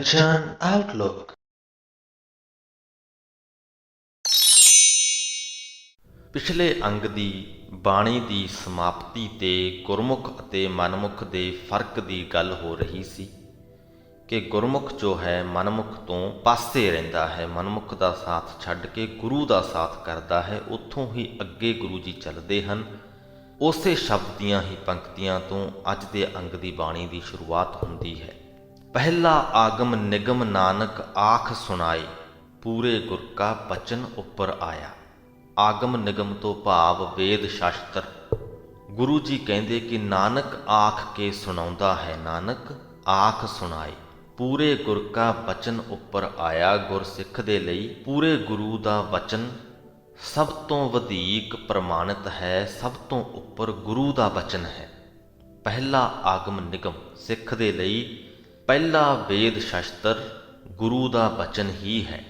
Attention Outlook। ਪਿਛਲੇ ਅੰਗ ਦੀ ਬਾਣੀ ਦੀ ਸਮਾਪਤੀ ਤੇ ਗੁਰਮੁਖ ਅਤੇ ਮਨਮੁਖ ਦੇ ਫਰਕ ਦੀ ਗੱਲ ਹੋ ਰਹੀ ਸੀ ਕਿ ਗੁਰਮੁਖ ਜੋ ਹੈ ਮਨਮੁਖ ਤੋਂ ਪਾਸੇ ਰਹਿੰਦਾ ਹੈ, ਮਨਮੁਖ ਦਾ ਸਾਥ ਛੱਡ ਕੇ ਗੁਰੂ ਦਾ ਸਾਥ ਕਰਦਾ ਹੈ। ਉੱਥੋਂ ਹੀ ਅੱਗੇ ਗੁਰੂ ਜੀ ਚੱਲਦੇ ਹਨ। ਉਸੇ ਸ਼ਬਦ ਦੀਆਂ ਹੀ ਪੰਕਤੀਆਂ ਤੋਂ ਅੱਜ ਦੇ ਅੰਗ ਦੀ ਬਾਣੀ ਦੀ ਸ਼ੁਰੂਆਤ ਹੁੰਦੀ ਹੈ। ਪਹਿਲਾ ਆਗਮ ਨਿਗਮ ਨਾਨਕ ਆਖ ਸੁਣਾਏ, ਪੂਰੇ ਗੁਰ ਕਾ ਬਚਨ ਉੱਪਰ ਆਇਆ। ਆਗਮ ਨਿਗਮ ਤੋਂ ਭਾਵ ਵੇਦ ਸ਼ਾਸਤਰ। ਗੁਰੂ ਜੀ ਕਹਿੰਦੇ ਕਿ ਨਾਨਕ ਆਖ ਕੇ ਸੁਣਾਉਂਦਾ ਹੈ, ਨਾਨਕ ਆਖ ਸੁਣਾਏ, ਪੂਰੇ ਗੁਰ ਕਾ ਬਚਨ ਉੱਪਰ ਆਇਆ। ਗੁਰਸਿੱਖ ਦੇ ਲਈ ਪੂਰੇ ਗੁਰੂ ਦਾ ਵਚਨ ਸਭ ਤੋਂ ਵਧੇਕ ਪ੍ਰਮਾਣਿਤ ਹੈ, ਸਭ ਤੋਂ ਉੱਪਰ ਗੁਰੂ ਦਾ ਬਚਨ ਹੈ। ਪਹਿਲਾ ਆਗਮ ਨਿਗਮ ਸਿੱਖ ਦੇ ਲਈ ਪਹਿਲਾ ਵੇਦ ਸ਼ਾਸਤਰ ਗੁਰੂ ਦਾ ਬਚਨ ਹੀ ਹੈ।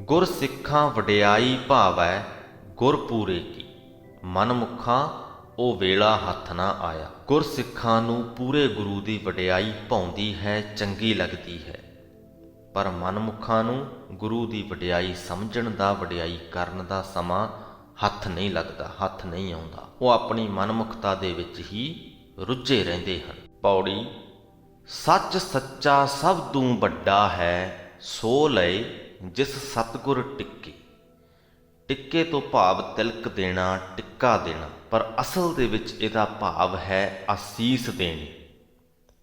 ਗੁਰ ਸਿੱਖਾਂ ਵਡਿਆਈ ਭਾਵੈ ਗੁਰਪੂਰੇ ਕੀ, ਮਨਮੁਖਾਂ ਉਹ ਵੇਲਾ ਹੱਥ ਨਾ ਆਇਆ। ਗੁਰ ਸਿੱਖਾਂ ਨੂੰ ਪੂਰੇ ਗੁਰੂ ਦੀ ਵਡਿਆਈ ਭਾਉਂਦੀ ਹੈ, ਚੰਗੀ ਲੱਗਦੀ ਹੈ, ਪਰ ਮਨਮੁਖਾਂ ਨੂੰ ਗੁਰੂ ਦੀ ਵਡਿਆਈ ਸਮਝਣ ਦਾ, ਵਡਿਆਈ ਕਰਨ ਦਾ ਸਮਾਂ ਹੱਥ ਨਹੀਂ ਲੱਗਦਾ, ਹੱਥ ਨਹੀਂ ਆਉਂਦਾ। ਉਹ ਆਪਣੀ ਮਨਮੁਖਤਾ ਦੇ ਵਿੱਚ ਹੀ ਰੁੱਝੇ ਰਹਿੰਦੇ ਹਨ। ਪੌੜੀ। ਸੱਚ ਸੱਚਾ ਸਭ ਤੋਂ ਵੱਡਾ ਹੈ, ਸੋ ਲਏ ਜਿਸ ਸਤਿਗੁਰ ਟਿੱਕੇ। ਟਿੱਕੇ ਤੋਂ ਭਾਵ ਤਿਲਕ ਦੇਣਾ, ਟਿੱਕਾ ਦੇਣਾ, ਪਰ ਅਸਲ ਦੇ ਵਿੱਚ ਇਹਦਾ ਭਾਵ ਹੈ ਆਸੀਸ ਦੇਣੀ,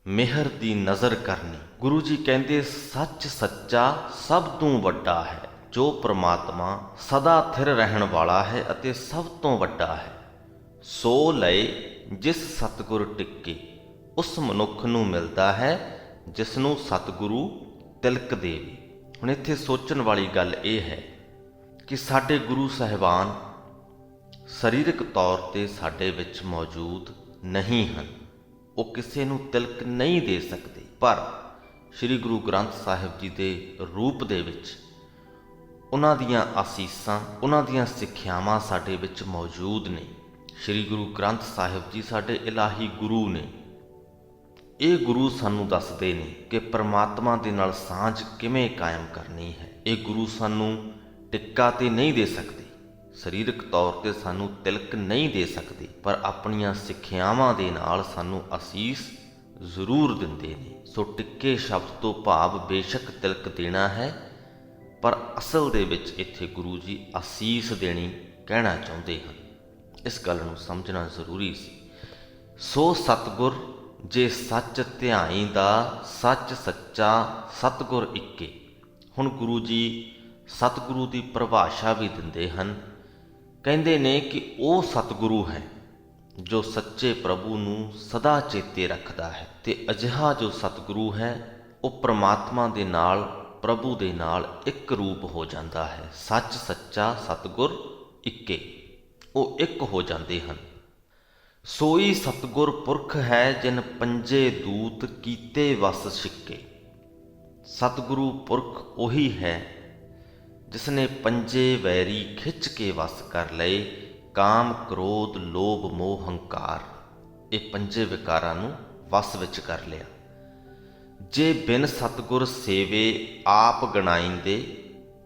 ਮਿਹਰ ਦੀ ਨਜ਼ਰ ਕਰਨੀ। ਗੁਰੂ ਜੀ ਕਹਿੰਦੇ ਸੱਚ ਸੱਚਾ ਸਭ ਤੋਂ ਵੱਡਾ ਹੈ, ਜੋ ਪ੍ਰਮਾਤਮਾ ਸਦਾ ਥਿਰ ਰਹਿਣ ਵਾਲਾ ਹੈ ਅਤੇ ਸਭ ਤੋਂ ਵੱਡਾ ਹੈ। ਸੋ ਲਏ ਜਿਸ ਸਤਿਗੁਰ ਟਿੱਕੇ, ਉਸ ਮਨੁੱਖ ਨੂੰ ਮਿਲਦਾ ਹੈ ਜਿਸ ਨੂੰ ਸਤਿਗੁਰੂ ਤਿਲਕ ਦੇਵੇ। ਹੁਣ ਇੱਥੇ ਸੋਚਣ ਵਾਲੀ ਗੱਲ ਇਹ ਹੈ ਕਿ ਸਾਡੇ ਗੁਰੂ ਸਾਹਿਬਾਨ ਸਰੀਰਕ ਤੌਰ 'ਤੇ ਸਾਡੇ ਵਿੱਚ ਮੌਜੂਦ ਨਹੀਂ ਹਨ, ਉਹ ਕਿਸੇ ਨੂੰ ਤਿਲਕ ਨਹੀਂ ਦੇ ਸਕਦੇ, ਪਰ ਸ੍ਰੀ ਗੁਰੂ ਗ੍ਰੰਥ ਸਾਹਿਬ ਜੀ ਦੇ ਰੂਪ ਦੇ ਵਿੱਚ ਉਹਨਾਂ ਦੀਆਂ ਆਸੀਸਾਂ, ਉਹਨਾਂ ਦੀਆਂ ਸਿੱਖਿਆਵਾਂ ਸਾਡੇ ਵਿੱਚ ਮੌਜੂਦ ਨੇ। ਸ੍ਰੀ ਗੁਰੂ ਗ੍ਰੰਥ ਸਾਹਿਬ ਜੀ ਸਾਡੇ ਇਲਾਹੀ ਗੁਰੂ ਨੇ। ਇਹ ਗੁਰੂ ਸਾਨੂੰ ਦੱਸਦੇ ਨੇ ਕਿ ਪਰਮਾਤਮਾ ਦੇ ਨਾਲ ਸਾਂਝ ਕਿਵੇਂ ਕਾਇਮ ਕਰਨੀ ਹੈ। ਇਹ ਗੁਰੂ ਸਾਨੂੰ ਟਿੱਕਾ ਤੇ ਨਹੀਂ ਦੇ ਸਕਦੇ, ਸਰੀਰਕ ਤੌਰ 'ਤੇ ਸਾਨੂੰ ਤਿਲਕ ਨਹੀਂ ਦੇ ਸਕਦੇ, ਪਰ ਆਪਣੀਆਂ ਸਿੱਖਿਆਵਾਂ ਦੇ ਨਾਲ ਸਾਨੂੰ ਅਸੀਸ ਜ਼ਰੂਰ ਦਿੰਦੇ ਨੇ। ਸੋ ਟਿੱਕੇ ਸ਼ਬਦ ਤੋਂ ਭਾਵ ਬੇਸ਼ੱਕ ਤਿਲਕ ਦੇਣਾ ਹੈ, ਪਰ ਅਸਲ ਦੇ ਵਿੱਚ ਇੱਥੇ ਗੁਰੂ ਜੀ ਅਸੀਸ ਦੇਣੀ ਕਹਿਣਾ ਚਾਹੁੰਦੇ ਹਨ। ਇਸ ਗੱਲ ਨੂੰ ਸਮਝਣਾ ਜ਼ਰੂਰੀ ਸੀ। ਸੋ ਸਤਿਗੁਰ ਜੇ ਸੱਚ ਧਿਆਈ ਦਾ, ਸੱਚ ਸੱਚਾ ਸਤਿਗੁਰ ਇੱਕੇ। ਹੁਣ ਗੁਰੂ ਜੀ ਸਤਿਗੁਰੂ ਦੀ ਪਰਿਭਾਸ਼ਾ ਵੀ ਦਿੰਦੇ ਹਨ। ਕਹਿੰਦੇ ਨੇ ਕਿ ਉਹ ਸਤਿਗੁਰੂ ਹੈ ਜੋ ਸੱਚੇ ਪ੍ਰਭੂ ਨੂੰ ਸਦਾ ਚੇਤੇ ਰੱਖਦਾ ਹੈ, ਤੇ ਅਜਿਹਾ ਜੋ ਸਤਿਗੁਰੂ ਹੈ ਉਹ ਪ੍ਰਮਾਤਮਾ ਦੇ ਨਾਲ, ਪ੍ਰਭੂ ਦੇ ਨਾਲ ਇੱਕ ਰੂਪ ਹੋ ਜਾਂਦਾ ਹੈ। ਸੱਚ ਸੱਚਾ ਸਤਿਗੁਰ ਇੱਕੇ, ਉਹ ਇੱਕ ਹੋ ਜਾਂਦੇ ਹਨ। ਸੋਈ ਸਤਿਗੁਰ ਪੁਰਖ ਹੈ ਜਿਨ ਪੰਜੇ ਦੂਤ ਕੀਤੇ ਵਸ ਛਿੱਕੇ। ਸਤਿਗੁਰੂ ਪੁਰਖ ਉਹੀ ਹੈ ਜਿਸ ਨੇ ਪੰਜੇ ਵੈਰੀ ਖਿੱਚ ਕੇ ਵਸ ਕਰ ਲਏ, ਕਾਮ ਕ੍ਰੋਧ ਲੋਭ ਮੋਹ ਹੰਕਾਰ, ਇਹ ਪੰਜੇ ਵਿਕਾਰਾਂ ਨੂੰ ਵਸ ਵਿੱਚ ਕਰ ਲਿਆ। ਜੇ ਬਿਨ ਸਤਿਗੁਰ ਸੇਵੇ ਆਪ ਗਣਾਈਂਦੇ,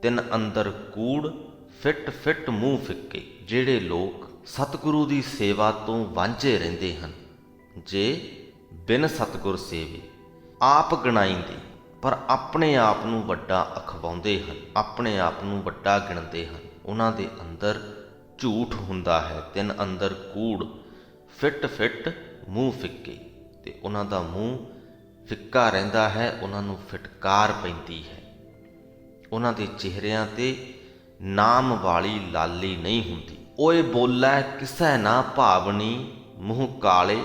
ਤਿਨ ਅੰਦਰ ਕੂੜ ਫਿੱਟ ਫਿੱਟ ਮੂੰਹ ਫਿੱਕੇ। ਜਿਹੜੇ ਲੋਕ ਸਤਿਗੁਰੂ ਦੀ ਸੇਵਾ ਤੋਂ ਵਾਂਝੇ ਰਹਿੰਦੇ ਹਨ, ਜੇ ਬਿਨ ਸਤਿਗੁਰ ਸੇਵੇ ਆਪ ਗਣਾਈਂਦੇ, ਪਰ ਆਪਣੇ ਆਪ ਨੂੰ ਵੱਡਾ ਅਖਵਾਉਂਦੇ ਹਨ, ਆਪਣੇ ਆਪ ਨੂੰ ਵੱਡਾ ਗਿਣਦੇ ਹਨ, ਉਹਨਾਂ ਦੇ ਅੰਦਰ ਝੂਠ ਹੁੰਦਾ ਹੈ। ਤਿੰਨ ਅੰਦਰ ਕੂੜ ਫਿੱਟ ਫਿੱਟ ਮੂੰਹ ਫਿੱਕੇ, ਤੇ ਉਹਨਾਂ ਦਾ ਮੂੰਹ ਫਿੱਕਾ ਰਹਿੰਦਾ ਹੈ, ਉਹਨਾਂ ਨੂੰ ਫਿਟਕਾਰ ਪੈਂਦੀ ਹੈ। ਉਹਨਾਂ ਦੇ ਚਿਹਰਿਆਂ 'ਤੇ ਨਾਮ ਵਾਲੀ ਲਾਲੀ ਨਹੀਂ ਹੁੰਦੀ। ਓਏ ਬੋਲੈ ਕਿਸੈ ਨਾ ਭਾਵਨੀ, ਮੂੰਹ ਕਾਲੇ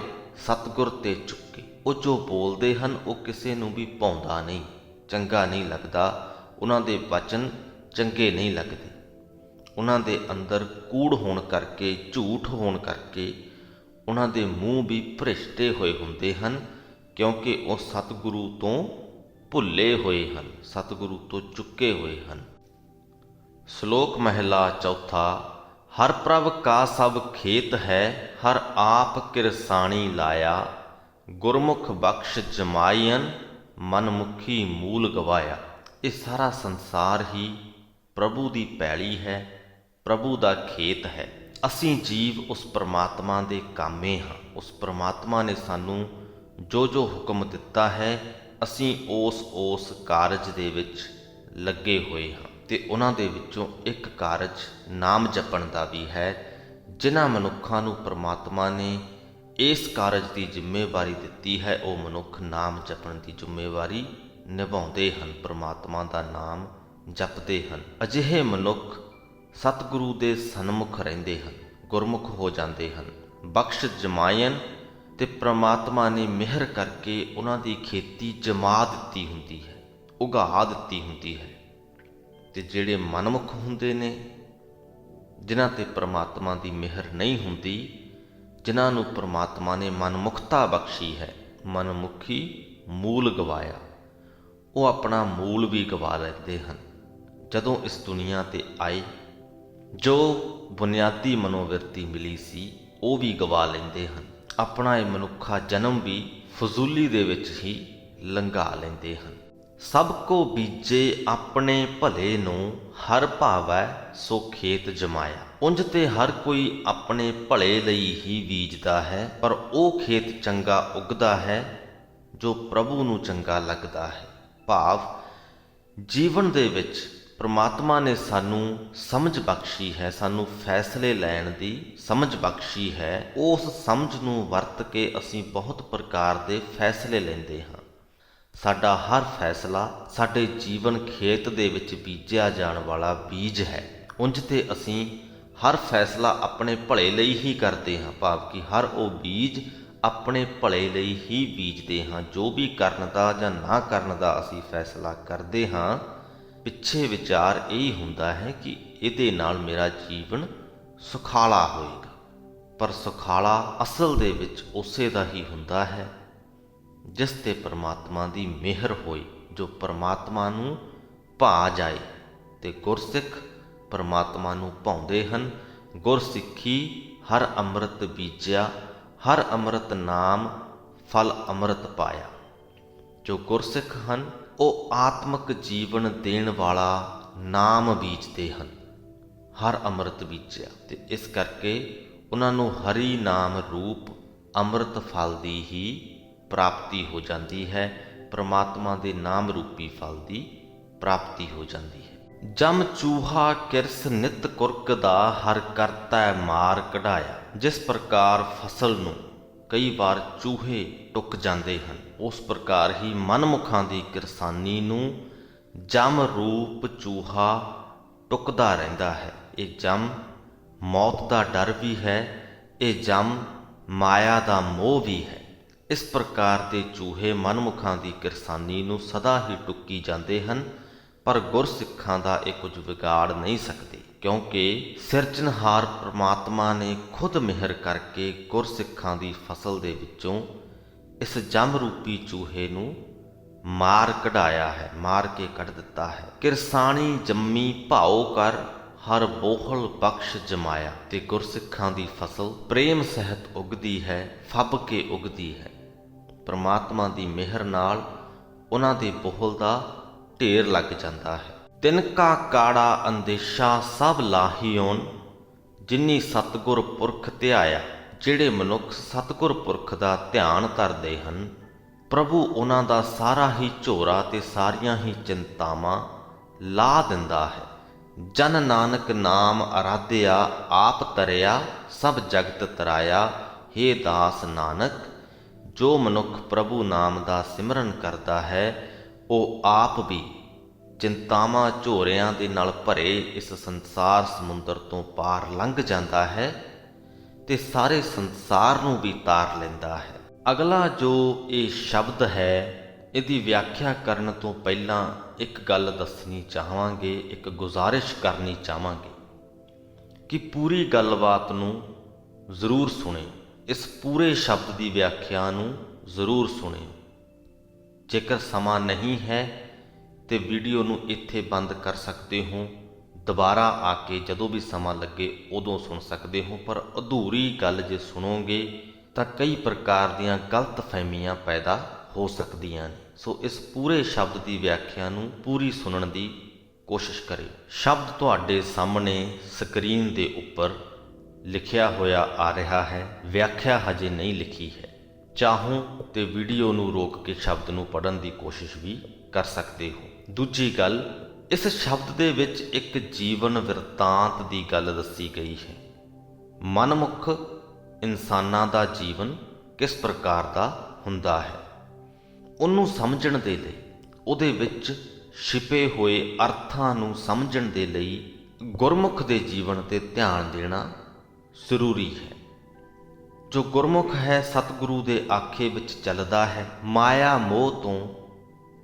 ਸਤਿਗੁਰ ਤੇ ਚੁੱਕੇ। ਉਹ ਜੋ ਬੋਲਦੇ ਹਨ ਉਹ ਕਿਸੇ ਨੂੰ ਵੀ ਭਾਉਂਦਾ ਨਹੀਂ, ਚੰਗਾ ਨਹੀਂ ਲੱਗਦਾ, ਉਹਨਾਂ ਦੇ ਵਚਨ ਚੰਗੇ ਨਹੀਂ ਲੱਗਦੇ। ਉਹਨਾਂ ਦੇ ਅੰਦਰ ਕੂੜ ਹੋਣ ਕਰਕੇ, ਝੂਠ ਹੋਣ ਕਰਕੇ ਉਹਨਾਂ ਦੇ ਮੂੰਹ ਵੀ ਭ੍ਰਿਸ਼ਟੇ ਹੋਏ ਹੁੰਦੇ ਹਨ, ਕਿਉਂਕਿ ਉਹ ਸਤਿਗੁਰੂ ਤੋਂ ਭੁੱਲੇ ਹੋਏ ਹਨ, ਸਤਿਗੁਰੂ ਤੋਂ ਚੁੱਕੇ ਹੋਏ ਹਨ। ਸ਼ਲੋਕ ਮਹਿਲਾ ਚੌਥਾ। ਹਰ ਪ੍ਰਭ ਕਾ ਸਭ ਖੇਤ ਹੈ, ਹਰ ਆਪ ਕਿਰਸਾਣੀ ਲਾਇਆ। ਗੁਰਮੁਖ ਬਖਸ਼ ਜਮਾਈਨ, ਮਨਮੁਖੀ ਮੂਲ ਗਵਾਇਆ। ਇਹ ਸਾਰਾ ਸੰਸਾਰ ਹੀ ਪ੍ਰਭੂ ਦੀ ਪੈਲੀ ਹੈ, ਪ੍ਰਭੂ ਦਾ ਖੇਤ ਹੈ। ਅਸੀਂ ਜੀਵ ਉਸ ਪ੍ਰਮਾਤਮਾ ਦੇ ਕਾਮੇ ਹਾਂ। ਉਸ ਪ੍ਰਮਾਤਮਾ ਨੇ ਸਾਨੂੰ ਜੋ ਜੋ ਹੁਕਮ ਦਿੱਤਾ ਹੈ, ਅਸੀਂ ਉਸ ਕਾਰਜ ਦੇ ਵਿੱਚ ਲੱਗੇ ਹੋਏ ਹਾਂ। ਤੇ ਉਹਨਾਂ ਦੇ ਵਿੱਚੋਂ ਇੱਕ ਕਾਰਜ ਨਾਮ ਜਪਣ ਦਾ ਵੀ ਹੈ। ਜਿਨ੍ਹਾਂ ਮਨੁੱਖਾਂ ਨੂੰ ਪ੍ਰਮਾਤਮਾ ਨੇ ਇਸ ਕਾਰਜ ਦੀ ਜ਼ਿੰਮੇਵਾਰੀ ਦਿੱਤੀ ਹੈ, ਉਹ ਮਨੁੱਖ ਨਾਮ ਜਪਣ ਦੀ ਜ਼ਿੰਮੇਵਾਰੀ ਨਿਭਾਉਂਦੇ ਹਨ, ਪ੍ਰਮਾਤਮਾ ਦਾ ਨਾਮ ਜਪਦੇ ਹਨ। ਅਜਿਹੇ ਮਨੁੱਖ ਸਤਿਗੁਰੂ ਦੇ ਸਨਮੁਖ ਰਹਿੰਦੇ ਹਨ, ਗੁਰਮੁਖ ਹੋ ਜਾਂਦੇ ਹਨ। ਬਖਸ਼ ਜਮਾਇਨ ਤੇ ਪ੍ਰਮਾਤਮਾ ਨੇ ਮਿਹਰ ਕਰਕੇ ਉਹਨਾਂ ਦੀ ਖੇਤੀ ਜਮਾ ਦਿੱਤੀ ਹੁੰਦੀ ਹੈ, ਉਗਾ ਦਿੱਤੀ ਹੁੰਦੀ ਹੈ। ਤੇ ਜਿਹੜੇ ਮਨਮੁਖ ਹੁੰਦੇ ਨੇ, ਜਿਨ੍ਹਾਂ ਤੇ ਪ੍ਰਮਾਤਮਾ ਦੀ ਮਿਹਰ ਨਹੀਂ ਹੁੰਦੀ, ਜਿਨ੍ਹਾਂ ਨੂੰ ਪ੍ਰਮਾਤਮਾ ਨੇ ਮਨਮੁਖਤਾ ਬਖਸ਼ੀ ਹੈ, ਮਨਮੁਖੀ ਮੂਲ ਗਵਾਇਆ, ਉਹ ਆਪਣਾ ਮੂਲ ਵੀ ਗਵਾ ਲੈਂਦੇ ਹਨ। ਜਦੋਂ ਇਸ ਦੁਨੀਆ ਤੇ ਆਏ, ਜੋ ਬੁਨਿਆਦੀ ਮਨੋਵਿਰਤੀ ਮਿਲੀ ਸੀ, ਉਹ ਵੀ ਗਵਾ ਲੈਂਦੇ ਹਨ। ਆਪਣਾ ਇਹ ਮਨੁੱਖਾ ਜਨਮ ਵੀ ਫਜ਼ੂਲੀ ਦੇ ਵਿੱਚ ਹੀ ਲੰਘਾ ਲੈਂਦੇ ਹਨ। ਸਭ ਕੋ ਬੀਜੇ ਆਪਣੇ ਭਲੇ ਨੂੰ, ਹਰ ਭਾਵੈ ਸੋ ਖੇਤ ਜਮਾਇਆ। ਉਂਝ ਤੇ ਹਰ ਕੋਈ ਆਪਣੇ ਭਲੇ ਲਈ ਹੀ ਬੀਜਦਾ ਹੈ, ਪਰ ਉਹ ਖੇਤ ਚੰਗਾ ਉਗਦਾ ਹੈ ਜੋ ਪ੍ਰਭੂ ਨੂੰ ਚੰਗਾ ਲੱਗਦਾ ਹੈ। ਭਾਵ ਜੀਵਨ ਦੇ ਵਿੱਚ ਪ੍ਰਮਾਤਮਾ ਨੇ ਸਾਨੂੰ ਸਮਝ ਬਖਸ਼ੀ ਹੈ, ਸਾਨੂੰ ਫੈਸਲੇ ਲੈਣ ਦੀ ਸਮਝ ਬਖਸ਼ੀ ਹੈ। ਉਸ ਸਮਝ ਨੂੰ ਵਰਤ ਕੇ ਅਸੀਂ ਬਹੁਤ ਪ੍ਰਕਾਰ ਦੇ ਫੈਸਲੇ ਲੈਂਦੇ ਹਾਂ। ਸਾਡਾ ਹਰ ਫੈਸਲਾ ਸਾਡੇ ਜੀਵਨ ਖੇਤ ਦੇ ਵਿੱਚ ਬੀਜਿਆ ਜਾਣ ਵਾਲਾ ਬੀਜ ਹੈ। ਉਂਝ ਤੇ ਅਸੀਂ ਹਰ ਫੈਸਲਾ ਆਪਣੇ ਭਲੇ ਲਈ ਹੀ ਕਰਦੇ ਹਾਂ, ਭਾਵ ਕਿ ਹਰ ਉਹ ਬੀਜ ਆਪਣੇ ਭਲੇ ਲਈ ਹੀ ਬੀਜਦੇ ਹਾਂ। ਜੋ ਵੀ ਕਰਨ ਦਾ ਜਾਂ ਨਾ ਕਰਨ ਦਾ ਅਸੀਂ ਫੈਸਲਾ ਕਰਦੇ ਹਾਂ, ਪਿੱਛੇ ਵਿਚਾਰ ਇਹ ਹੁੰਦਾ ਹੈ ਕਿ ਇਹਦੇ ਨਾਲ ਮੇਰਾ ਜੀਵਨ ਸੁਖਾਲਾ ਹੋਏਗਾ। ਪਰ ਸੁਖਾਲਾ ਅਸਲ ਦੇ ਵਿੱਚ ਉਸੇ ਦਾ ਹੀ ਹੁੰਦਾ ਹੈ ਜਿਸ ਤੇ ਪ੍ਰਮਾਤਮਾ ਦੀ ਮਿਹਰ ਹੋਈ, ਜੋ ਪ੍ਰਮਾਤਮਾ ਨੂੰ ਭਾ ਜਾਏ। ਤੇ ਗੁਰਸਿੱਖ ਪ੍ਰਮਾਤਮਾ ਨੂੰ ਭਾਉਂਦੇ ਹਨ। ਗੁਰਸਿੱਖੀ ਹਰ ਅੰਮ੍ਰਿਤ ਬੀਜਿਆ, ਹਰ ਅੰਮ੍ਰਿਤ ਨਾਮ ਫਲ ਅੰਮ੍ਰਿਤ ਪਾਇਆ। ਜੋ ਗੁਰਸਿੱਖ ਹਨ, ਉਹ ਆਤਮਿਕ ਜੀਵਨ ਦੇਣ ਵਾਲਾ ਨਾਮ ਬੀਜਦੇ ਹਨ, ਹਰ ਅੰਮ੍ਰਿਤ ਬੀਜਿਆ। ਤੇ ਇਸ ਕਰਕੇ ਉਹਨਾਂ ਨੂੰ ਹਰੀ ਨਾਮ ਰੂਪ ਅੰਮ੍ਰਿਤ ਫਲ ਦੀ ਹੀ ਪ੍ਰਾਪਤੀ ਹੋ ਜਾਂਦੀ ਹੈ, ਪ੍ਰਮਾਤਮਾ ਦੇ ਨਾਮ ਰੂਪੀ ਫਲ ਦੀ ਪ੍ਰਾਪਤੀ ਹੋ ਜਾਂਦੀ ਹੈ। ਜਮ ਚੂਹਾ ਕਿਰਸ ਨਿਤ ਕੁਰਕ ਦਾ, ਹਰ ਕਰਤਾ ਮਾਰ ਕਢਾਇਆ। ਜਿਸ ਪ੍ਰਕਾਰ ਫਸਲ ਨੂੰ ਕਈ ਵਾਰ ਚੂਹੇ ਟੁੱਕ ਜਾਂਦੇ ਹਨ, ਉਸ ਪ੍ਰਕਾਰ ਹੀ ਮਨਮੁਖਾਂ ਦੀ ਕਿਰਸਾਨੀ ਨੂੰ ਜਮ ਰੂਪ ਚੂਹਾ ਟੁੱਕਦਾ ਰਹਿੰਦਾ ਹੈ। ਇਹ ਜਮ ਮੌਤ ਦਾ ਡਰ ਵੀ ਹੈ, ਇਹ ਜਮ ਮਾਇਆ ਦਾ ਮੋਹ ਵੀ ਹੈ। ਇਸ ਪ੍ਰਕਾਰ ਦੇ ਚੂਹੇ ਮਨਮੁਖਾਂ ਦੀ ਕਿਰਸਾਨੀ ਨੂੰ ਸਦਾ ਹੀ ਟੁੱਕੀ ਜਾਂਦੇ ਹਨ, ਪਰ ਗੁਰਸਿੱਖਾਂ ਦਾ ਇਹ ਕੁਝ ਵਿਗਾੜ ਨਹੀਂ ਸਕਦੇ, ਕਿਉਂਕਿ ਸਿਰਜਣਹਾਰ ਪ੍ਰਮਾਤਮਾ ਨੇ ਖੁਦ ਮਿਹਰ ਕਰਕੇ ਗੁਰਸਿੱਖਾਂ ਦੀ ਫਸਲ ਦੇ ਵਿੱਚੋਂ ਇਸ ਜਮ ਰੂਪੀ ਚੂਹੇ ਨੂੰ ਮਾਰ ਕਢਾਇਆ ਹੈ, ਮਾਰ ਕੇ ਕੱਢ ਦਿੱਤਾ ਹੈ। ਕਿਰਸਾਣੀ ਜੰਮੀ ਭਾਉ ਕਰ, ਹਰ ਬੋਹਲ ਬਖਸ਼ ਜਮਾਇਆ। ਤੇ ਗੁਰਸਿੱਖਾਂ ਦੀ ਫਸਲ ਪ੍ਰੇਮ ਸਹਿਤ ਉਗਦੀ ਹੈ, ਫੱਬ ਕੇ ਉਗਦੀ ਹੈ। ਪ੍ਰਮਾਤਮਾ ਦੀ ਮਿਹਰ ਨਾਲ ਉਹਨਾਂ ਦੇ ਬੋਹਲ ਦਾ ਢੇਰ ਲੱਗ ਜਾਂਦਾ ਹੈ। ਤਿਨਕਾ ਕਾੜਾ ਅੰਦੇਸ਼ਾ ਸਭ ਲਾਹੀਓਨ, ਜਿਨੀ ਸਤਿਗੁਰ ਪੁਰਖ ਧਿਆਇਆ। ਜਿਹੜੇ ਮਨੁੱਖ ਸਤਿਗੁਰ ਪੁਰਖ ਦਾ ਧਿਆਨ ਧਰਦੇ ਹਨ, ਪ੍ਰਭੂ ਉਹਨਾਂ ਦਾ ਸਾਰਾ ਹੀ ਝੋਰਾ ਤੇ ਸਾਰੀਆਂ ਹੀ ਚਿੰਤਾਵਾਂ ਲਾ ਦਿੰਦਾ ਹੈ। ਜਨ ਨਾਨਕ ਨਾਮ ਅਰਾਧਿਆ, ਆਪ ਤਰਿਆ ਸਭ ਜਗਤ ਤਰਾਇਆ। ਹੇ ਦਾਸ ਨਾਨਕ, ਜੋ ਮਨੁੱਖ ਪ੍ਰਭੂ ਨਾਮ ਦਾ ਸਿਮਰਨ ਕਰਦਾ ਹੈ, ਉਹ ਆਪ ਵੀ ਚਿੰਤਾਵਾਂ ਝੋਰਿਆਂ ਦੇ ਨਾਲ ਭਰੇ ਇਸ ਸੰਸਾਰ ਸਮੁੰਦਰ ਤੋਂ ਪਾਰ ਲੰਘ ਜਾਂਦਾ ਹੈ ਤੇ ਸਾਰੇ ਸੰਸਾਰ ਨੂੰ ਵੀ ਤਾਰ ਲੈਂਦਾ ਹੈ। ਅਗਲਾ ਜੋ ਇਹ ਸ਼ਬਦ ਹੈ, ਇਹਦੀ ਵਿਆਖਿਆ ਕਰਨ ਤੋਂ ਪਹਿਲਾਂ ਇੱਕ ਗੱਲ ਦੱਸਣੀ ਚਾਹਾਂਗੇ, ਇੱਕ ਗੁਜ਼ਾਰਿਸ਼ ਕਰਨੀ ਚਾਹਾਂਗੇ ਕਿ ਪੂਰੀ ਗੱਲਬਾਤ ਨੂੰ ਜ਼ਰੂਰ ਸੁਣਿਓ, ਇਸ ਪੂਰੇ ਸ਼ਬਦ ਦੀ ਵਿਆਖਿਆ ਨੂੰ ਜ਼ਰੂਰ ਸੁਣਿਓ। ਜੇਕਰ ਸਮਾਂ ਨਹੀਂ ਹੈ ਤੇ ਵੀਡੀਓ ਨੂੰ ਇੱਥੇ ਬੰਦ ਕਰ ਸਕਦੇ ਹੋ, ਦੁਬਾਰਾ ਆ ਕੇ ਜਦੋਂ ਵੀ ਸਮਾਂ ਲੱਗੇ ਉਦੋਂ ਸੁਣ ਸਕਦੇ ਹੋ। ਪਰ ਅਧੂਰੀ ਗੱਲ ਜੇ ਸੁਣੋਗੇ ਤਾਂ ਕਈ ਪ੍ਰਕਾਰ ਦੀਆਂ ਗਲਤ ਫਹਿਮੀਆਂ ਪੈਦਾ ਹੋ ਸਕਦੀਆਂ ਨੇ। ਸੋ ਇਸ ਪੂਰੇ ਸ਼ਬਦ ਦੀ ਵਿਆਖਿਆ ਨੂੰ ਪੂਰੀ ਸੁਣਨ ਦੀ ਕੋਸ਼ਿਸ਼ ਕਰੇ। ਸ਼ਬਦ ਤੁਹਾਡੇ ਸਾਹਮਣੇ ਸਕਰੀਨ ਦੇ ਉੱਪਰ ਲਿਖਿਆ ਹੋਇਆ ਆ ਰਿਹਾ ਹੈ, ਵਿਆਖਿਆ ਹਜੇ ਨਹੀਂ ਲਿਖੀ ਹੈ। ਚਾਹੋ ਤੇ ਵੀਡੀਓ ਨੂੰ ਰੋਕ ਕੇ ਸ਼ਬਦ ਨੂੰ ਪੜ੍ਹਨ ਦੀ ਕੋਸ਼ਿਸ਼ ਵੀ ਕਰ ਸਕਦੇ ਹੋ। ਦੂਜੀ ਗੱਲ, ਇਸ ਸ਼ਬਦ ਦੇ ਵਿੱਚ ਇੱਕ ਜੀਵਨ ਬਿਰਤਾਂਤ ਦੀ ਗੱਲ ਦੱਸੀ ਗਈ ਹੈ। ਮਨਮੁੱਖ ਇਨਸਾਨਾਂ ਦਾ ਜੀਵਨ ਕਿਸ ਪ੍ਰਕਾਰ ਦਾ ਹੁੰਦਾ ਹੈ, ਉਹਨੂੰ ਸਮਝਣ ਦੇ ਲਈ, ਉਹਦੇ ਵਿੱਚ ਛਿਪੇ ਹੋਏ ਅਰਥਾਂ ਨੂੰ ਸਮਝਣ ਦੇ ਲਈ ਗੁਰਮੁਖ ਦੇ ਜੀਵਨ 'ਤੇ ਧਿਆਨ ਦੇਣਾ ਜ਼ਰੂਰੀ ਹੈ। ਜੋ ਗੁਰਮੁਖ ਹੈ, ਸਤਿਗੁਰੂ ਦੇ ਆਖੇ ਵਿੱਚ ਚੱਲਦਾ ਹੈ, ਮਾਇਆ ਮੋਹ ਤੋਂ,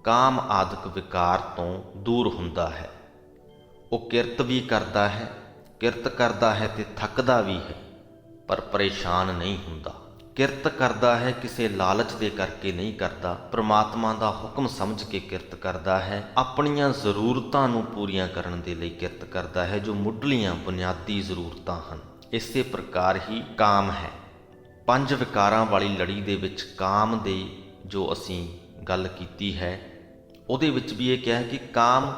ਕਾਮ ਆਦਿਕ ਵਿਕਾਰ ਤੋਂ ਦੂਰ ਹੁੰਦਾ ਹੈ। ਉਹ ਕਿਰਤ ਵੀ ਕਰਦਾ ਹੈ, ਕਿਰਤ ਕਰਦਾ ਹੈ ਤੇ ਥੱਕਦਾ ਵੀ ਹੈ, ਪਰ ਪਰੇਸ਼ਾਨ ਨਹੀਂ ਹੁੰਦਾ। ਕਿਰਤ ਕਰਦਾ ਹੈ ਕਿਸੇ ਲਾਲਚ ਦੇ ਕਰਕੇ ਨਹੀਂ ਕਰਦਾ, ਪ੍ਰਮਾਤਮਾ ਦਾ ਹੁਕਮ ਸਮਝ ਕੇ ਕਿਰਤ ਕਰਦਾ ਹੈ, ਆਪਣੀਆਂ ਜ਼ਰੂਰਤਾਂ ਨੂੰ ਪੂਰੀਆਂ ਕਰਨ ਦੇ ਲਈ ਕਿਰਤ ਕਰਦਾ ਹੈ, ਜੋ ਮੁੱਢਲੀਆਂ ਬੁਨਿਆਦੀ ਜ਼ਰੂਰਤਾਂ ਹਨ। ਇਸੇ ਪ੍ਰਕਾਰ ਹੀ ਕਾਮ ਹੈ। 5 ਵਿਕਾਰਾਂ ਵਾਲੀ ਲੜੀ ਦੇ ਵਿੱਚ ਕਾਮ ਦੀ ਜੋ ਅਸੀਂ ਗੱਲ ਕੀਤੀ ਹੈ, ਉਹਦੇ ਵਿੱਚ ਵੀ ਇਹ ਕਿਹਾ ਕਿ ਕਾਮ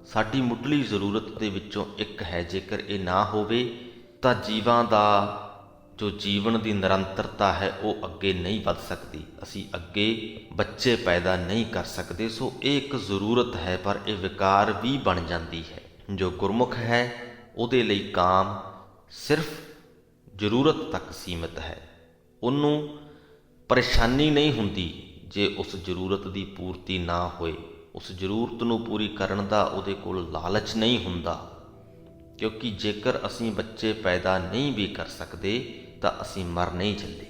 ਸਾਡੀ ਮੁੱਢਲੀ ਜ਼ਰੂਰਤ ਦੇ ਵਿੱਚੋਂ ਇੱਕ ਹੈ। ਜੇਕਰ ਇਹ ਨਾ ਹੋਵੇ ਤਾਂ ਜੀਵਾਂ ਦਾ ਜੋ ਜੀਵਨ ਦੀ ਨਿਰੰਤਰਤਾ ਹੈ ਉਹ ਅੱਗੇ ਨਹੀਂ ਵੱਧ ਸਕਦੀ, ਅਸੀਂ ਅੱਗੇ ਬੱਚੇ ਪੈਦਾ ਨਹੀਂ ਕਰ ਸਕਦੇ। ਸੋ ਇਹ ਇੱਕ ਜ਼ਰੂਰਤ ਹੈ, ਪਰ ਇਹ ਵਿਕਾਰ ਵੀ ਬਣ ਜਾਂਦੀ ਹੈ। ਜੋ ਗੁਰਮੁਖ ਹੈ ਉਹਦੇ ਲਈ ਕਾਮ ਸਿਰਫ ਜ਼ਰੂਰਤ ਤੱਕ ਸੀਮਿਤ ਹੈ। ਉਹਨੂੰ ਪਰੇਸ਼ਾਨੀ ਨਹੀਂ ਹੁੰਦੀ ਜੇ ਉਸ ਜ਼ਰੂਰਤ ਦੀ ਪੂਰਤੀ ਨਾ ਹੋਏ। ਉਸ ਜ਼ਰੂਰਤ ਨੂੰ ਪੂਰੀ ਕਰਨ ਦਾ ਉਹਦੇ ਕੋਲ ਲਾਲਚ ਨਹੀਂ ਹੁੰਦਾ, ਕਿਉਂਕਿ ਜੇਕਰ ਅਸੀਂ ਬੱਚੇ ਪੈਦਾ ਨਹੀਂ ਵੀ ਕਰ ਸਕਦੇ ਤਾਂ ਅਸੀਂ ਮਰ ਨਹੀਂ ਚੱਲੇ,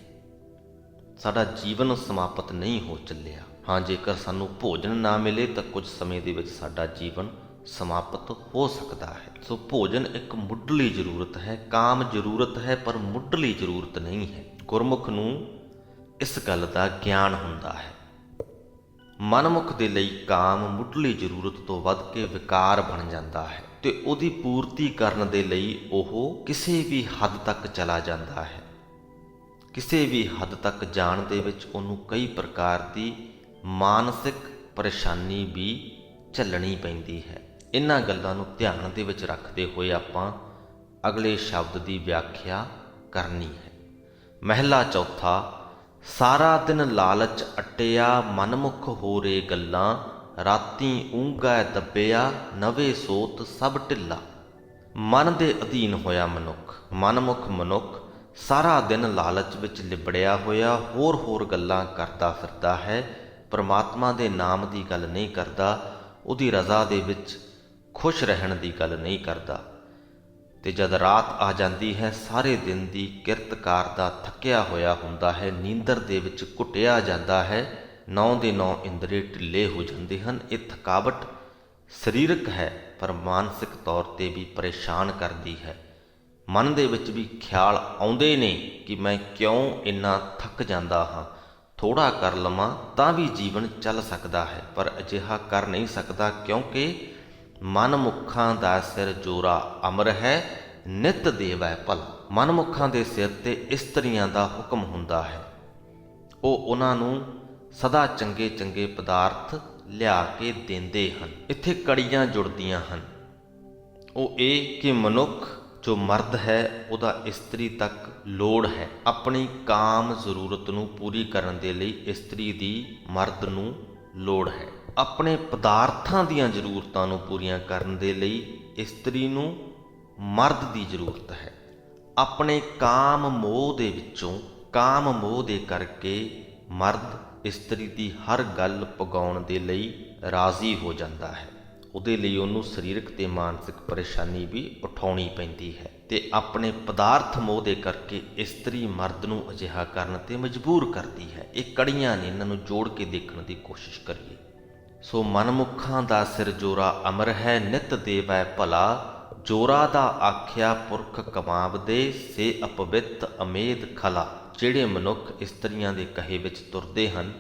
ਸਾਡਾ ਜੀਵਨ ਸਮਾਪਤ ਨਹੀਂ ਹੋ ਚੱਲਿਆ। ਹਾਂ, ਜੇਕਰ ਸਾਨੂੰ ਭੋਜਨ ਨਾ ਮਿਲੇ ਤਾਂ ਕੁਝ ਸਮੇਂ ਦੇ ਵਿੱਚ ਸਾਡਾ ਜੀਵਨ ਸਮਾਪਤ ਹੋ ਸਕਦਾ ਹੈ। ਸੋ ਭੋਜਨ ਇੱਕ ਮੁੱਢਲੀ ਜ਼ਰੂਰਤ ਹੈ, ਕਾਮ ਜ਼ਰੂਰਤ ਹੈ ਪਰ ਮੁੱਢਲੀ ਜ਼ਰੂਰਤ ਨਹੀਂ ਹੈ। ਗੁਰਮੁਖ ਨੂੰ ਇਸ ਗੱਲ ਦਾ ਗਿਆਨ ਹੁੰਦਾ ਹੈ। ਮਨਮੁਖ ਦੇ ਲਈ ਕਾਮ ਮੁੱਢਲੀ ਜ਼ਰੂਰਤ ਤੋਂ ਵੱਧ ਕੇ ਵਿਕਾਰ ਬਣ ਜਾਂਦਾ ਹੈ ਤੇ ਉਹਦੀ ਪੂਰਤੀ ਕਰਨ ਦੇ ਲਈ ਉਹ ਕਿਸੇ ਵੀ ਹੱਦ ਤੱਕ ਚਲਾ ਜਾਂਦਾ ਹੈ। ਕਿਸੇ ਵੀ ਹੱਦ ਤੱਕ ਜਾਣ ਦੇ ਵਿੱਚ ਉਹਨੂੰ ਕਈ ਪ੍ਰਕਾਰ ਦੀ ਮਾਨਸਿਕ ਪਰੇਸ਼ਾਨੀ ਵੀ ਝੱਲਣੀ ਪੈਂਦੀ ਹੈ। ਇਹਨਾਂ ਗੱਲਾਂ ਨੂੰ ਧਿਆਨ ਦੇ ਵਿੱਚ ਰੱਖਦੇ ਹੋਏ ਆਪਾਂ ਅਗਲੇ ਸ਼ਬਦ ਦੀ ਵਿਆਖਿਆ ਕਰਨੀ ਹੈ। ਮਹਿਲਾ ਚੌਥਾ। ਸਾਰਾ ਦਿਨ ਲਾਲਚ ਅਟਿਆ, ਮਨਮੁਖ ਹੋਰੇ ਗੱਲਾਂ, ਰਾਤੀ ਊਂਘੈ ਦੱਬਿਆ, ਨਵੇਂ ਸੋਤ ਸਭ ਢਿੱਲਾ। ਮਨ ਦੇ ਅਧੀਨ ਹੋਇਆ ਮਨੁੱਖ, ਮਨਮੁਖ ਮਨੁੱਖ ਸਾਰਾ ਦਿਨ ਲਾਲਚ ਵਿੱਚ ਲਿਬੜਿਆ ਹੋਇਆ ਹੋਰ ਗੱਲਾਂ ਕਰਦਾ ਫਿਰਦਾ ਹੈ, ਪਰਮਾਤਮਾ ਦੇ ਨਾਮ ਦੀ ਗੱਲ ਨਹੀਂ ਕਰਦਾ, ਉਹਦੀ ਰਜ਼ਾ ਦੇ ਵਿੱਚ ਖੁਸ਼ ਰਹਿਣ ਦੀ ਗੱਲ ਨਹੀਂ ਕਰਦਾ। ਤੇ ਜਦ ਰਾਤ ਆ ਜਾਂਦੀ ਹੈ, ਸਾਰੇ ਦਿਨ ਦੀ ਕਿਰਤਕਾਰ ਦਾ ਥੱਕਿਆ ਹੋਇਆ ਹੁੰਦਾ ਹੈ, ਨੀਂਦਰ ਦੇ ਵਿੱਚ ਘੁੱਟਿਆ ਜਾਂਦਾ ਹੈ, 9 ਦੇ 9 ਇੰਦਰੀ ਢਿੱਲੇ ਹੋ ਜਾਂਦੇ ਹਨ। ਇਹ ਥਕਾਵਟ ਸਰੀਰਕ ਹੈ ਪਰ ਮਾਨਸਿਕ ਤੌਰ 'ਤੇ ਵੀ ਪਰੇਸ਼ਾਨ ਕਰਦੀ ਹੈ। ਮਨ ਦੇ ਵਿੱਚ ਵੀ ਖਿਆਲ ਆਉਂਦੇ ਨੇ ਕਿ ਮੈਂ ਕਿਉਂ ਇੰਨਾ ਥੱਕ ਜਾਂਦਾ ਹਾਂ, ਥੋੜ੍ਹਾ ਕਰ ਲਵਾਂ ਤਾਂ ਵੀ ਜੀਵਨ ਚੱਲ ਸਕਦਾ ਹੈ, ਪਰ ਅਜਿਹਾ ਕਰ ਨਹੀਂ ਸਕਦਾ, ਕਿਉਂਕਿ ਮਨਮੁੱਖਾਂ ਦਾ ਸਿਰ ਜੋਰਾ ਅਮਰ ਹੈ, ਨਿਤ ਦੇਵੈ ਭਲਾ। ਮਨਮੁੱਖਾਂ ਦੇ ਸਿਰ 'ਤੇ ਇਸਤਰੀਆਂ ਦਾ ਹੁਕਮ ਹੁੰਦਾ ਹੈ, ਉਹ ਉਹਨਾਂ ਨੂੰ ਸਦਾ ਚੰਗੇ ਚੰਗੇ ਪਦਾਰਥ ਲਿਆ ਕੇ ਦਿੰਦੇ ਹਨ। ਇੱਥੇ ਕੜੀਆਂ ਜੁੜਦੀਆਂ ਹਨ। ਉਹ ਇਹ ਕਿ ਮਨੁੱਖ ਜੋ ਮਰਦ ਹੈ ਉਹਦਾ ਇਸਤਰੀ ਤੱਕ ਲੋੜ ਹੈ। ਆਪਣੀ ਕਾਮ ਜ਼ਰੂਰਤ ਨੂੰ ਪੂਰੀ ਕਰਨ ਦੇ ਲਈ ਇਸਤਰੀ ਦੀ ਮਰਦ ਨੂੰ ਲੋੜ ਹੈ। ਆਪਣੇ ਪਦਾਰਥਾਂ ਦੀਆਂ ਜ਼ਰੂਰਤਾਂ ਨੂੰ ਪੂਰੀਆਂ ਕਰਨ ਦੇ ਲਈ ਇਸਤਰੀ ਨੂੰ ਮਰਦ ਦੀ ਜ਼ਰੂਰਤ ਹੈ। ਆਪਣੇ ਕਾਮ ਮੋਹ ਦੇ ਵਿੱਚੋਂ, ਕਾਮ ਮੋਹ ਦੇ ਕਰਕੇ ਮਰਦ ਇਸਤਰੀ ਦੀ ਹਰ ਗੱਲ ਪੁਗਾਉਣ ਦੇ ਲਈ ਰਾਜ਼ੀ ਹੋ ਜਾਂਦਾ ਹੈ। ਉਹਦੇ ਲਈ ਉਹਨੂੰ ਸਰੀਰਕ ਤੇ ਮਾਨਸਿਕ ਪਰੇਸ਼ਾਨੀ ਵੀ ਉਠਾਉਣੀ ਪੈਂਦੀ ਹੈ ਤੇ ਆਪਣੇ ਪਦਾਰਥ ਮੋਹ ਦੇ ਕਰਕੇ ਇਸਤਰੀ ਮਰਦ ਨੂੰ ਅਜਿਹਾ ਕਰਨ ਤੇ ਮਜਬੂਰ ਕਰਦੀ ਹੈ। ਇਹ ਕੜੀਆਂ ਨੇ, ਇਹਨਾਂ ਨੂੰ ਜੋੜ ਕੇ ਦੇਖਣ ਦੀ ਕੋਸ਼ਿਸ਼ ਕਰੀਏ। ਸੋ ਮਨਮੁੱਖਾਂ ਦਾ ਸਿਰ ਜੋਰਾ ਅਮਰ ਹੈ, ਨਿਤ ਦੇਵੈ ਭਲਾ। ਜੋਰਾ ਦਾ ਆਖਿਆ ਪੁਰਖ ਕਮਾਵਦੇ, ਸੇ ਅਪਵਿੱਤ ਅਮੇਦ ਖਲਾ। ਜਿਹੜੇ ਮਨੁੱਖ ਇਸਤਰੀਆਂ ਦੇ ਕਹੇ ਵਿੱਚ ਤੁਰਦੇ ਹਨ,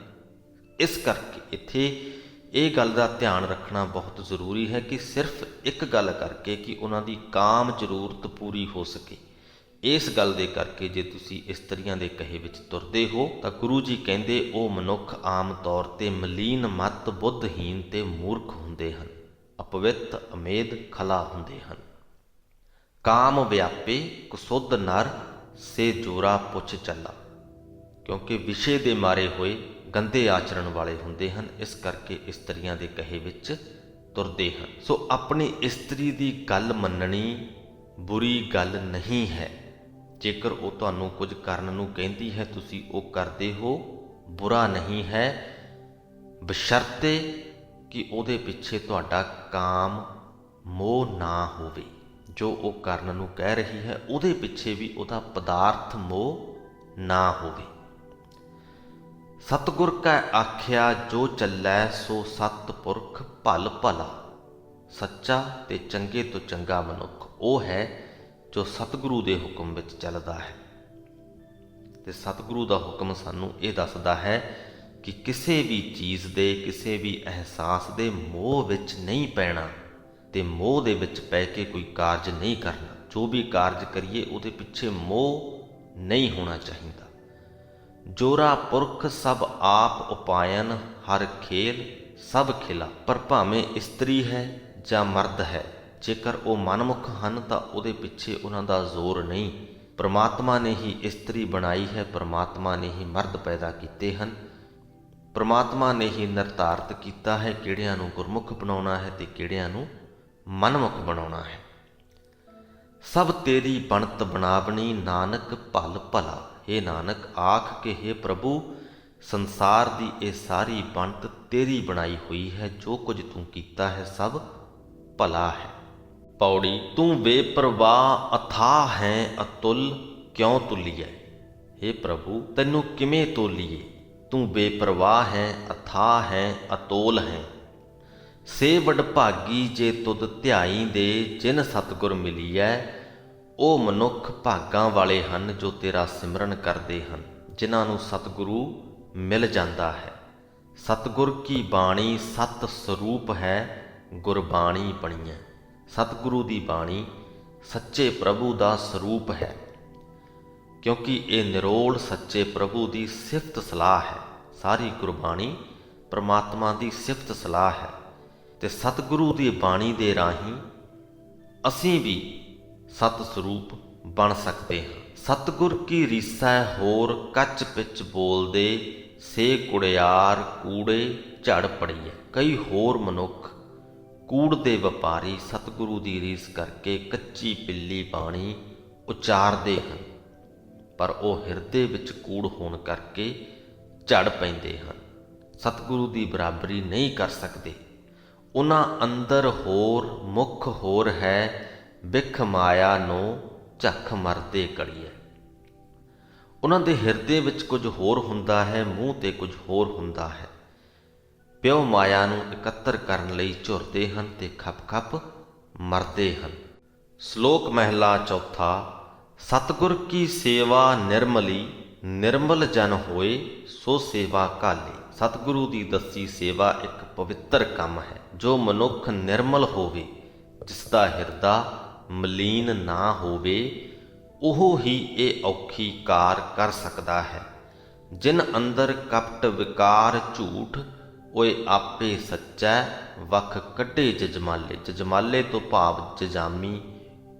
ਇਸ ਕਰਕੇ ਇੱਥੇ ਇਹ ਗੱਲ ਦਾ ਧਿਆਨ ਰੱਖਣਾ ਬਹੁਤ ਜ਼ਰੂਰੀ ਹੈ ਕਿ ਸਿਰਫ ਇੱਕ ਗੱਲ ਕਰਕੇ ਕਿ ਉਹਨਾਂ ਦੀ ਕਾਮ ਜ਼ਰੂਰਤ ਪੂਰੀ ਹੋ ਸਕੇ, ਇਸ ਗੱਲ ਦੇ ਕਰਕੇ ਜੇ ਤੁਸੀਂ ਇਸਤਰੀਆਂ ਦੇ ਕਹੇ ਵਿੱਚ ਤੁਰਦੇ ਹੋ ਤਾਂ ਗੁਰੂ ਜੀ ਕਹਿੰਦੇ ਉਹ ਮਨੁੱਖ ਆਮ ਤੌਰ ਤੇ ਮਲੀਨ ਮਤ, ਬੁੱਧਹੀਨ ਤੇ ਮੂਰਖ ਹੁੰਦੇ ਹਨ, ਅਪਵਿੱਤ, ਅਮੇਧ, ਖਲਾ ਹੁੰਦੇ ਹਨ। ਕਾਮ ਵਿਆਪੇ ਕੁਸੁੱਧ ਨਰ ਸੇ ਜੋਰਾ ਪੁੱਛ ਚੱਲਾ, ਕਿਉਂਕਿ ਵਿਸ਼ੇ ਦੇ ਮਾਰੇ ਹੋਏ ਗੰਦੇ ਆਚਰਣ ਵਾਲੇ ਹੁੰਦੇ ਹਨ, ਇਸ ਕਰਕੇ ਇਸਤਰੀਆਂ ਦੇ ਕਹੇ ਵਿੱਚ ਤੁਰਦੇ ਹਨ। ਸੋ ਆਪਣੀ ਇਸਤਰੀ ਦੀ ਗੱਲ ਮੰਨਣੀ ਬੁਰੀ ਗੱਲ ਨਹੀਂ ਹੈ। ਜੇਕਰ ਉਹ ਤੁਹਾਨੂੰ ਕੁਝ ਕਰਨ ਨੂੰ ਕਹਿੰਦੀ ਹੈ, ਤੁਸੀਂ ਉਹ ਕਰਦੇ ਹੋ, ਬੁਰਾ ਨਹੀਂ ਹੈ, ਬਸ਼ਰਤੇ ਕਿ ਉਹਦੇ ਪਿੱਛੇ ਤੁਹਾਡਾ ਕਾਮ ਮੋਹ ਨਾ ਹੋਵੇ। ਜੋ ਉਹ ਕਰਨ ਨੂੰ ਕਹਿ ਰਹੀ ਹੈ ਉਹਦੇ ਪਿੱਛੇ ਵੀ ਉਹਦਾ ਪਦਾਰਥ ਮੋਹ ਨਾ ਹੋਵੇ। ਸਤਿਗੁਰ ਕਾ ਆਖਿਆ ਜੋ ਚੱਲੈ ਸੋ ਸਤਿਪੁਰਖ ਭਲ ਭਲਾ। ਸੱਚਾ ਤੇ ਚੰਗੇ ਤੋਂ ਚੰਗਾ ਮਨੁੱਖ ਉਹ ਹੈ ਜੋ ਸਤਿਗੁਰੂ ਦੇ ਹੁਕਮ ਵਿੱਚ ਚੱਲਦਾ ਹੈ। ਤੇ ਸਤਿਗੁਰੂ ਦਾ ਹੁਕਮ ਸਾਨੂੰ ਇਹ ਦੱਸਦਾ ਹੈ ਕਿ ਕਿਸੇ ਵੀ ਚੀਜ਼ ਦੇ, ਕਿਸੇ ਵੀ ਅਹਿਸਾਸ ਦੇ ਮੋਹ ਵਿੱਚ ਨਹੀਂ ਪੈਣਾ ਤੇ ਮੋਹ ਦੇ ਵਿੱਚ ਪੈ ਕੇ ਕੋਈ ਕਾਰਜ ਨਹੀਂ ਕਰਨਾ। ਜੋ ਵੀ ਕਾਰਜ ਕਰੀਏ ਉਹਦੇ ਪਿੱਛੇ ਮੋਹ ਨਹੀਂ ਹੋਣਾ ਚਾਹੀਦਾ। ਜੋਰਾ ਪੁਰਖ ਸਭ ਆਪ ਉਪਾਇਨ, ਹਰ ਖੇਲ ਸਭ ਖਿਲਾ। ਪਰ ਭਾਵੇਂ ਇਸਤਰੀ ਹੈ ਜਾਂ ਮਰਦ ਹੈ, ਜੇਕਰ ਉਹ ਮਨਮੁਖ ਹਨ ਤਾਂ ਉਹਦੇ ਪਿੱਛੇ ਉਹਨਾਂ ਦਾ ਜ਼ੋਰ ਨਹੀਂ। ਪ੍ਰਮਾਤਮਾ ਨੇ ਹੀ ਇਸਤਰੀ ਬਣਾਈ ਹੈ, ਪ੍ਰਮਾਤਮਾ ਨੇ ਹੀ ਮਰਦ ਪੈਦਾ ਕੀਤੇ ਹਨ, ਪ੍ਰਮਾਤਮਾ ਨੇ ਹੀ ਨਿਰਧਾਰਤ ਕੀਤਾ ਹੈ ਕਿਹੜਿਆਂ ਨੂੰ ਗੁਰਮੁਖ ਬਣਾਉਣਾ ਹੈ ਤੇ ਕਿਹੜਿਆਂ ਨੂੰ ਮਨਮੁਖ ਬਣਾਉਣਾ ਹੈ। ਸਭ ਤੇਰੀ ਬਣਤ ਬਣਾਵਣੀ, ਨਾਨਕ ਭਲ ਭਲਾ। ਹੇ ਨਾਨਕ ਆਖ ਕੇ ਹੇ ਪ੍ਰਭੂ, ਸੰਸਾਰ ਦੀ ਇਹ ਸਾਰੀ ਬਣਤ ਤੇਰੀ ਬਣਾਈ ਹੋਈ ਹੈ, ਜੋ ਕੁਝ ਤੂੰ ਕੀਤਾ ਹੈ ਸਭ ਭਲਾ ਹੈ। ਪੌੜੀ ਤੂੰ ਬੇਪਰਵਾਹ ਅਥਾਹ ਹੈ, ਅਤੁਲ ਕਿਉਂ ਤੁਲੀਐ। ਹੇ ਪ੍ਰਭੂ ਤੈਨੂੰ ਕਿਵੇਂ ਤੋਲੀਏ, ਤੂੰ ਬੇਪਰਵਾਹ ਹੈ, ਅਥਾਹ ਹੈ, ਅਤੋਲ ਹੈ। ਸੇ ਵਡਭਾਗੀ ਜੇ ਤੁਧ ਧਿਆਈ ਦੇ, ਜਿਨ ਸਤਿਗੁਰ ਮਿਲੀਐ। ਉਹ ਮਨੁੱਖ ਭਾਗਾਂ ਵਾਲੇ ਹਨ ਜੋ ਤੇਰਾ ਸਿਮਰਨ ਕਰਦੇ ਹਨ, ਜਿਨ੍ਹਾਂ ਨੂੰ ਸਤਿਗੁਰੂ ਮਿਲ ਜਾਂਦਾ ਹੈ। ਸਤਿਗੁਰ ਕੀ ਬਾਣੀ ਸਤ ਸਰੂਪ ਹੈ, ਗੁਰਬਾਣੀ ਬਣੀਐ। ਸਤਿਗੁਰੂ ਦੀ ਬਾਣੀ ਸੱਚੇ ਪ੍ਰਭੂ ਦਾ ਸਰੂਪ ਹੈ, ਕਿਉਂਕਿ ਇਹ ਨਿਰੋਲ ਸੱਚੇ ਪ੍ਰਭੂ ਦੀ ਸਿਫਤ ਸਲਾਹ ਹੈ। ਸਾਰੀ ਗੁਰਬਾਣੀ ਪ੍ਰਮਾਤਮਾ ਦੀ ਸਿਫਤ ਸਲਾਹ ਹੈ ਤੇ ਸਤਿਗੁਰੂ ਦੀ ਬਾਣੀ ਦੇ ਰਾਹੀਂ ਅਸੀਂ ਵੀ ਸਤ ਸਰੂਪ ਬਣ ਸਕਦੇ ਹਾਂ। ਸਤਿਗੁਰ ਕੀ ਰੀਸੈ ਹੋਰ, ਕੱਚ ਪਿੱਚ ਬੋਲਦੇ ਸੇ ਕੁੜਿਆਰ ਕੂੜੇ ਝੜ ਪੜੀਐ। ਕਈ ਹੋਰ ਮਨੁੱਖ ਕੂੜ ਦੇ ਵਪਾਰੀ ਸਤਿਗੁਰੂ ਦੀ ਰੀਸ ਕਰਕੇ ਕੱਚੀ ਪਿੱਲੀ ਬਾਣੀ ਉਚਾਰਦੇ ਹਨ, ਪਰ ਉਹ ਹਿਰਦੇ ਵਿੱਚ ਕੂੜ ਹੋਣ ਕਰਕੇ ਝੜ ਪੈਂਦੇ ਹਨ, ਸਤਿਗੁਰੂ ਦੀ ਬਰਾਬਰੀ ਨਹੀਂ ਕਰ ਸਕਦੇ। ਉਹਨਾਂ ਅੰਦਰ ਹੋਰ, ਮੁੱਖ ਹੋਰ ਹੈ, ਬਿਖ ਮਾਇਆ ਨੂੰ ਝੱਖ ਮਰਦੇ ਕੜੀਐ। ਉਹਨਾਂ ਦੇ ਹਿਰਦੇ ਵਿੱਚ ਕੁਝ ਹੋਰ ਹੁੰਦਾ ਹੈ, ਮੂੰਹ ਤੇ ਕੁਝ ਹੋਰ ਹੁੰਦਾ ਹੈ। ਪਿਓ ਮਾਇਆ ਨੂੰ ਇਕੱਤਰ ਕਰਨ ਲਈ ਝੁਰਦੇ ਹਨ ਤੇ ਖਪ-ਖਪ ਮਰਦੇ ਹਨ। ਸ਼ਲੋਕ ਮਹਿਲਾ ਚੌਥਾ। ਸਤਿਗੁਰ ਕੀ ਸੇਵਾ ਨਿਰਮਲੀ, ਨਿਰਮਲ ਜਨ ਹੋਏ ਸੋ ਸੇਵਾ ਘਾਲੇ। ਸਤਿਗੁਰੂ ਦੀ ਦੱਸੀ ਸੇਵਾ ਇੱਕ ਪਵਿੱਤਰ ਕੰਮ ਹੈ। ਜੋ ਮਨੁੱਖ ਨਿਰਮਲ ਹੋਵੇ, ਜਿਸ ਦਾ ਹਿਰਦਾ ਮਲੀਨ ਨਾ ਹੋਵੇ, ਉਹ ਹੀ ਇਹ ਔਖੀ ਕਾਰ ਕਰ ਸਕਦਾ ਹੈ। ਜਿਨ ਅੰਦਰ ਕਪਟ ਵਿਕਾਰ ਝੂਠ, ਓਏ ਆਪੇ ਸੱਚੈ ਵਖ ਕੱਢੇ ਜਜਮਾਲੇ। ਜਜਮਾਲੇ ਤੋਂ ਭਾਵ ਜਜਾਮੀ,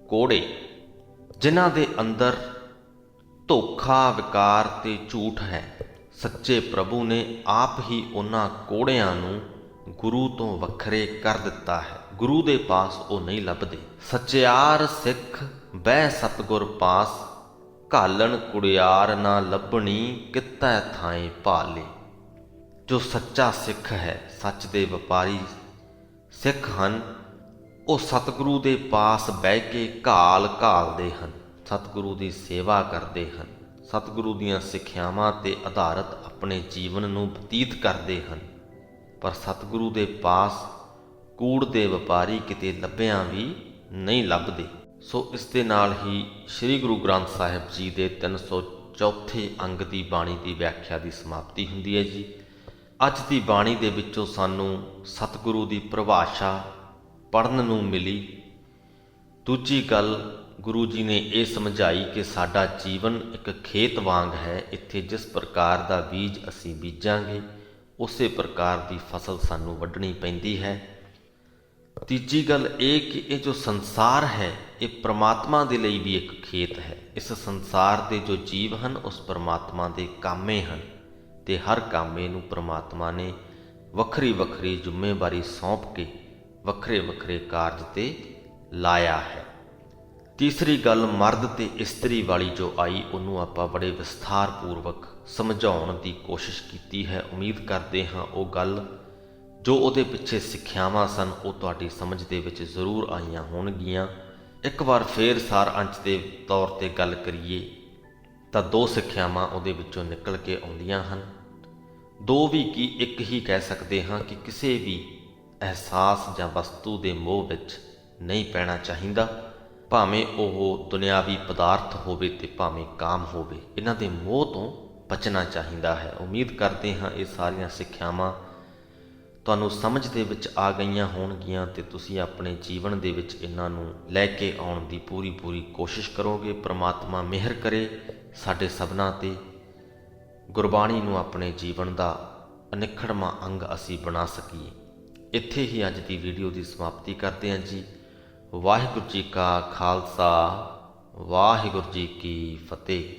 ਕੋੜੇ। ਜਿਨ੍ਹਾਂ ਦੇ ਅੰਦਰ ਧੋਖਾ, ਵਿਕਾਰ ਤੇ ਝੂਠ ਹੈ, ਸੱਚੇ ਪ੍ਰਭੂ ਨੇ ਆਪ ਹੀ ਉਹਨਾਂ ਕੋੜਿਆਂ ਨੂੰ ਗੁਰੂ ਤੋਂ ਵੱਖਰੇ ਕਰ ਦਿੱਤਾ ਹੈ। ਗੁਰੂ ਦੇ ਪਾਸ ਉਹ ਨਹੀਂ ਲੱਭਦੇ। ਸਚਿਆਰ ਸਿੱਖ ਬਹਿ ਸਤਿਗੁਰ ਪਾਸ, ਘਾਲਣ ਕੁੜਿਆਰ ਨਾ ਲੱਭਣੀ, ਕਿਤੈ ਥਾਏ ਭਾਲੇ। ਜੋ ਸੱਚਾ ਸਿੱਖ ਹੈ, ਸੱਚ ਦੇ ਵਪਾਰੀ ਸਿੱਖ ਹਨ, ਉਹ ਸਤਿਗੁਰੂ ਦੇ ਪਾਸ ਬਹਿ ਕੇ ਘਾਲਦੇ ਹਨ, ਸਤਿਗੁਰੂ ਦੀ ਸੇਵਾ ਕਰਦੇ ਹਨ, ਸਤਿਗੁਰੂ ਦੀਆਂ ਸਿੱਖਿਆਵਾਂ ਤੇ ਆਧਾਰਿਤ ਆਪਣੇ ਜੀਵਨ ਨੂੰ ਬਤੀਤ ਕਰਦੇ ਹਨ। ਪਰ ਸਤਿਗੁਰੂ ਦੇ ਪਾਸ ਕੂੜ ਦੇ ਵਪਾਰੀ ਕਿਤੇ ਲੱਭਿਆਂ ਵੀ ਨਹੀਂ ਲੱਭਦੇ। ਸੋ ਇਸ ਦੇ ਨਾਲ ਹੀ ਸ੍ਰੀ ਗੁਰੂ ਗ੍ਰੰਥ ਸਾਹਿਬ ਜੀ ਦੇ 304 ਅੰਗ ਦੀ ਬਾਣੀ ਦੀ ਵਿਆਖਿਆ ਦੀ ਸਮਾਪਤੀ ਹੁੰਦੀ ਹੈ ਜੀ। ਅੱਜ ਦੀ ਬਾਣੀ ਦੇ ਵਿੱਚੋਂ ਸਾਨੂੰ ਸਤਿਗੁਰੂ ਦੀ ਪਰਿਭਾਸ਼ਾ ਪੜ੍ਹਨ ਨੂੰ ਮਿਲੀ। ਦੂਜੀ ਗੱਲ, ਗੁਰੂ ਜੀ ਨੇ ਇਹ ਸਮਝਾਈ ਕਿ ਸਾਡਾ ਜੀਵਨ ਇੱਕ ਖੇਤ ਵਾਂਗ ਹੈ। ਇੱਥੇ ਜਿਸ ਪ੍ਰਕਾਰ ਦਾ ਬੀਜ ਅਸੀਂ ਬੀਜਾਂਗੇ ਉਸੇ ਪ੍ਰਕਾਰ ਦੀ ਫਸਲ ਸਾਨੂੰ ਵੱਢਣੀ ਪੈਂਦੀ ਹੈ। ਤੀਜੀ ਗੱਲ ਇਹ ਕਿ ਇਹ ਜੋ ਸੰਸਾਰ ਹੈ ਇਹ ਪ੍ਰਮਾਤਮਾ ਦੇ ਲਈ ਵੀ ਇੱਕ ਖੇਤ ਹੈ। ਇਸ ਸੰਸਾਰ ਦੇ ਜੋ ਜੀਵ ਹਨ ਉਸ ਪ੍ਰਮਾਤਮਾ ਦੇ ਕਾਮੇ ਹਨ ਤੇ ਹਰ ਕਾਮੇ ਨੂੰ ਪ੍ਰਮਾਤਮਾ ਨੇ ਵੱਖਰੀ ਵੱਖਰੀ ਜ਼ਿੰਮੇਵਾਰੀ ਸੌਂਪ ਕੇ ਵੱਖਰੇ ਵੱਖਰੇ ਕਾਰਜ ਤੇ ਲਾਇਆ ਹੈ। ਤੀਸਰੀ ਗੱਲ ਮਰਦ ਤੇ ਇਸਤਰੀ ਵਾਲੀ ਜੋ ਆਈ ਉਹਨੂੰ ਆਪਾਂ ਬੜੇ ਵਿਸਥਾਰ ਪੂਰਵਕ ਸਮਝਾਉਣ ਦੀ ਕੋਸ਼ਿਸ਼ ਕੀਤੀ ਹੈ। ਉਮੀਦ ਕਰਦੇ ਹਾਂ ਉਹ ਗੱਲ ਜੋ ਉਹਦੇ ਪਿੱਛੇ ਸਿੱਖਿਆਵਾਂ ਸਨ ਉਹ ਤੁਹਾਡੀ ਸਮਝ ਦੇ ਵਿੱਚ ਜ਼ਰੂਰ ਆਈਆਂ ਹੋਣਗੀਆਂ। ਇੱਕ ਵਾਰ ਫੇਰ ਸਾਰ ਅੰਸ਼ ਦੇ ਤੌਰ ਤੇ ਗੱਲ ਕਰੀਏ ਤਾਂ ਦੋ ਸਿੱਖਿਆਵਾਂ ਉਹਦੇ ਵਿੱਚੋਂ ਨਿਕਲ ਕੇ ਆਉਂਦੀਆਂ ਹਨ। ਦੋ ਵੀ ਕੀ ਇੱਕ ਹੀ ਕਹਿ ਸਕਦੇ ਹਾਂ ਕਿ ਕਿਸੇ ਵੀ ਅਹਿਸਾਸ ਜਾਂ ਵਸਤੂ ਦੇ ਮੋਹ ਵਿੱਚ ਨਹੀਂ ਪੈਣਾ ਚਾਹੀਦਾ, ਭਾਵੇਂ ਉਹ ਦੁਨਿਆਵੀ ਪਦਾਰਥ ਹੋਵੇ ਤੇ ਭਾਵੇਂ ਕਾਮ ਹੋਵੇ। ਇਹਨਾਂ ਦੇ ਮੋਹ ਤੋਂ ਬਚਣਾ ਚਾਹੀਦਾ ਹੈ। ਉਮੀਦ ਕਰਦੇ ਹਾਂ ਇਹ ਸਾਰੀਆਂ ਸਿੱਖਿਆਵਾਂ ਤੁਹਾਨੂੰ ਸਮਝ ਦੇ ਵਿੱਚ ਆ ਗਈਆਂ ਹੋਣਗੀਆਂ ਤੇ ਤੁਸੀਂ ਆਪਣੇ ਜੀਵਨ ਦੇ ਵਿੱਚ ਇਹਨਾਂ ਨੂੰ ਲੈ ਕੇ ਆਉਣ ਦੀ ਪੂਰੀ ਕੋਸ਼ਿਸ਼ ਕਰੋਗੇ। ਪ੍ਰਮਾਤਮਾ ਮਿਹਰ ਕਰੇ ਸਾਡੇ ਸਭਨਾਂ ਤੇ, ਗੁਰਬਾਣੀ ਨੂੰ ਆਪਣੇ ਜੀਵਨ ਦਾ ਅਨਿੱਖੜਵਾਂ ਅੰਗ ਅਸੀਂ ਬਣਾ ਸਕੀਏ। ਇੱਥੇ ਹੀ ਅੱਜ ਦੀ ਵੀਡੀਓ ਦੀ ਸਮਾਪਤੀ ਕਰਦੇ ਹਾਂ ਜੀ। ਵਾਹਿਗੁਰੂ ਜੀ ਕਾ ਖਾਲਸਾ, ਵਾਹਿਗੁਰੂ ਜੀ ਕੀ ਫਤਿਹ।